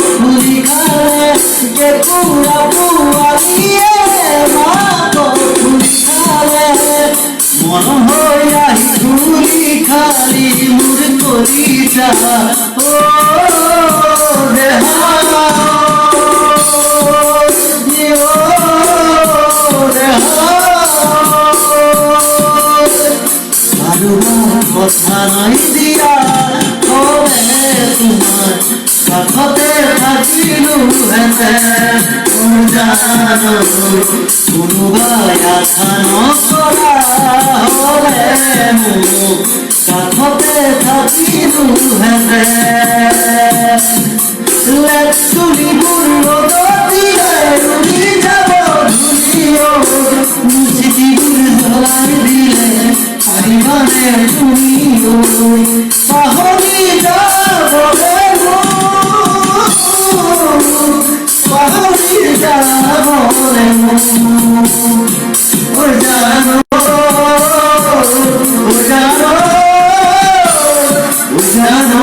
ফুলি খালে কে পুরা পুয়ালিয়ে মা ফুলি খালে মন হইয়াহি ফুলি খালি মুর করি যা ও দেহা কথা নাই দিয়া কবে তোমার কাখতে থাকিলু হেতে জানো কোনোবাই আশা নকৰা হলে মোক কাখতে থাকিলু হেতে তুলিবোৰ ৰদতিয়ে ৰুলি যাব ধুলিও স্মৃতিবোৰ জ্বলাই দিলে আহিবানে তুমিও পাহৰি যাবলে পাহৰি যাবলে জানো জানো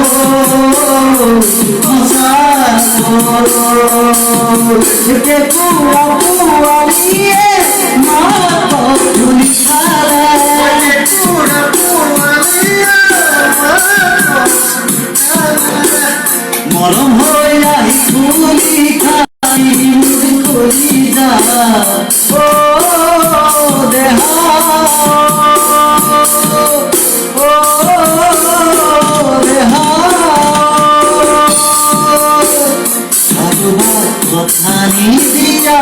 কে পুয়া পুয়ালিয়ে মা ফুলি খালে পুরা পুয়ালিয়ে মরম হইয়াহি ফুলি খাই মুর করি যা ও দেহা কথানি দিয়া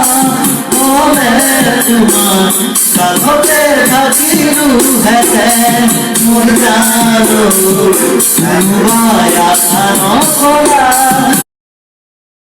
বলে তোমার কাখতে থাকিলু হেতে মোর জানো কোনোবাই আশা নকৰা